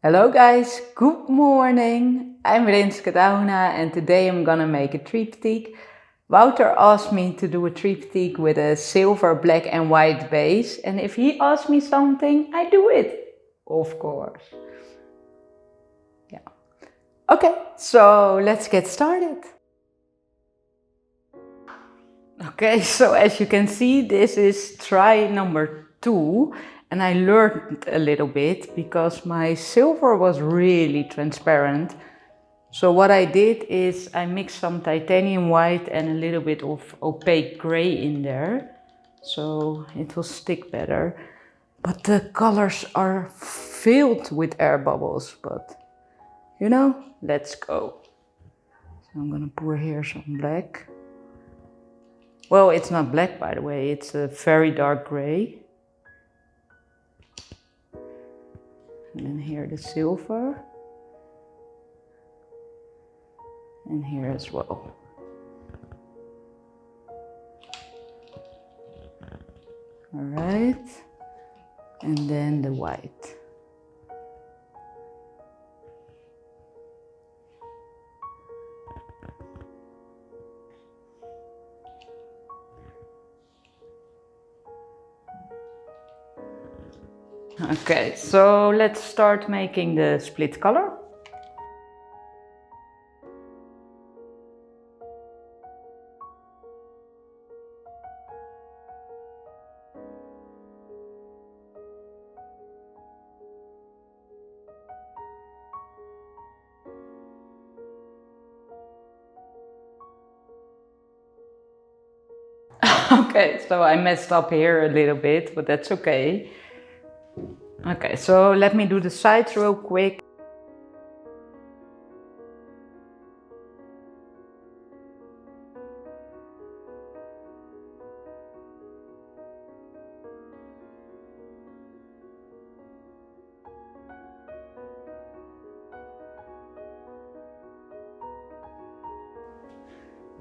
Hello guys, good morning. I'm Rinske Douna and today I'm gonna make a triptych. Wouter asked me to do a triptych with a silver, black and white base, and if he asks me something, I do it, of course. Yeah. Okay, so let's get started. Okay, so as you can see, this is try number 2. And I learned a little bit because my silver was really transparent. So what I did is I mixed some titanium white and a little bit of opaque gray in there. So it will stick better. But the colors are filled with air bubbles, but you know, let's go. So I'm gonna pour here some black. Well, it's not black, by the way, it's a very dark gray. And then here the silver. And here as well. All right. And then the white. Okay, so let's start making the split color. Okay, so I messed up here a little bit, but that's okay. Okay, so let me do the sides real quick.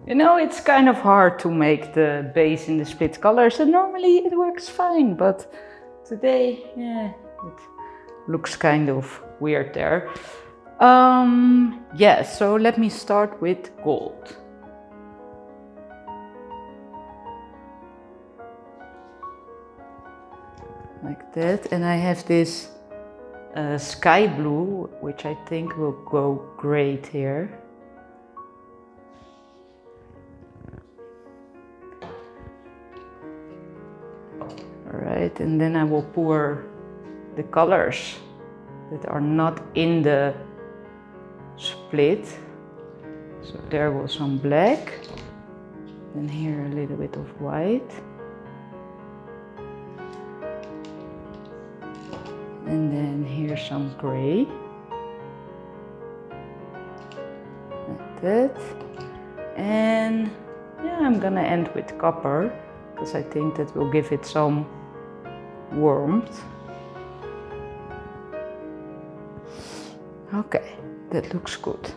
You know, it's kind of hard to make the base in the split colors, and normally it works fine, but today, yeah, it looks kind of weird there. Yeah, so let me start with gold. Like that, and I have this sky blue, which I think will go great here. Alright, and then I will pour the colors that are not in the split. So there was some black, then here a little bit of white. And then here's some gray. Like that. And yeah, I'm gonna end with copper, because I think that will give it some warmth. Okay, that looks good.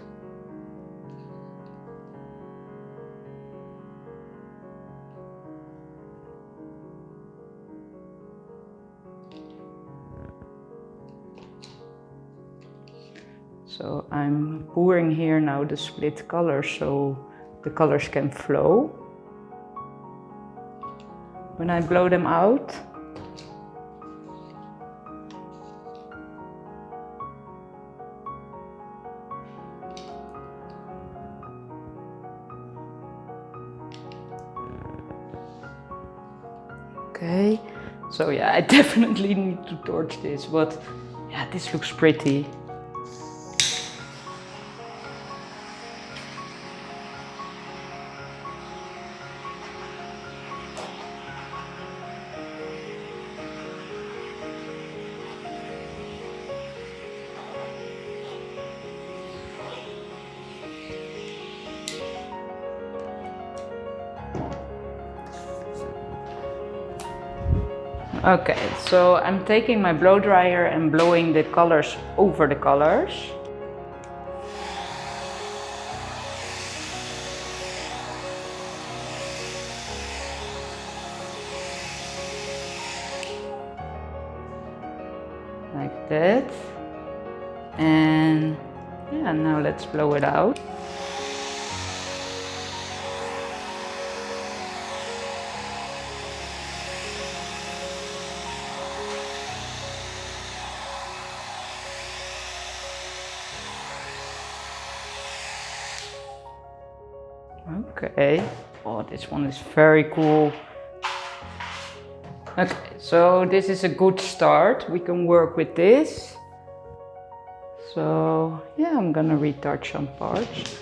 So I'm pouring here now the split colors so the colors can flow. When I blow them out, okay, so yeah, I definitely need to torch this, but yeah, this looks pretty. Okay, so I'm taking my blow dryer and blowing the colors over the colors. Like that. And yeah, now let's blow it out. Okay, oh, this one is very cool. Okay, so this is a good start. We can work with this. So yeah, I'm gonna retouch some parts.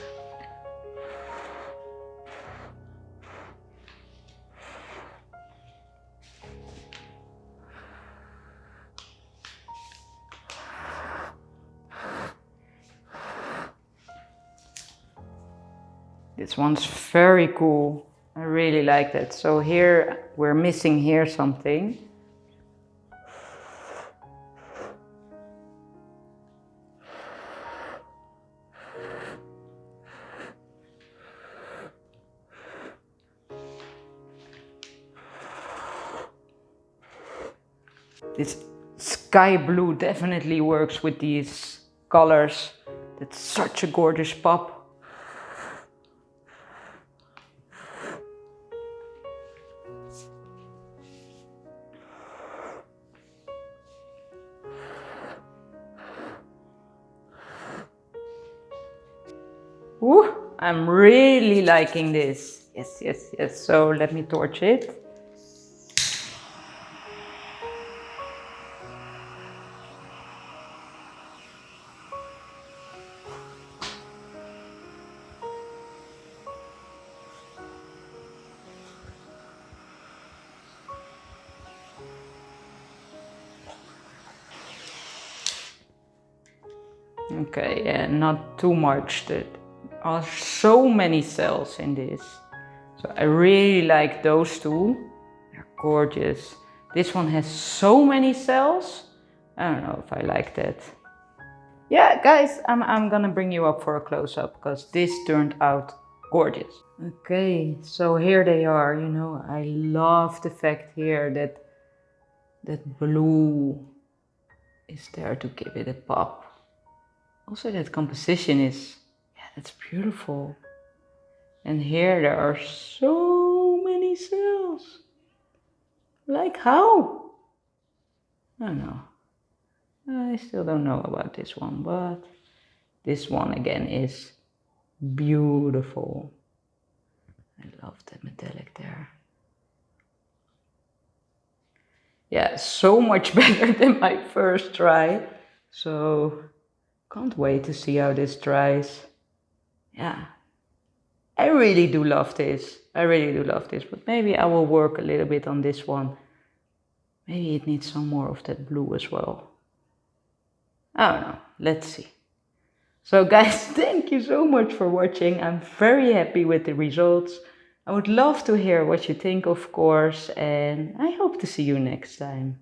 This one's very cool. I really like that. So here we're missing here something. This sky blue definitely works with these colors. That's such a gorgeous pop. Ooh, I'm really liking this. Yes, yes, yes. So let me torch it. Okay, and not too much. There are so many cells in this. So I really like those two. They're gorgeous. This one has so many cells. I don't know if I like that. Yeah, guys, I'm gonna bring you up for a close-up because this turned out gorgeous. Okay, so here they are. You know, I love the fact here that blue is there to give it a pop. Also, that composition is, yeah, that's beautiful. And here there are so many cells. Like how? I don't know. I still don't know about this one, but this one again is beautiful. I love that metallic there. Yeah, so much better than my first try. So can't wait to see how this dries. Yeah, I really do love this. I really do love this, but maybe I will work a little bit on this one. Maybe it needs some more of that blue as well. I don't know, let's see. So guys, thank you so much for watching. I'm very happy with the results. I would love to hear what you think, of course, and I hope to see you next time.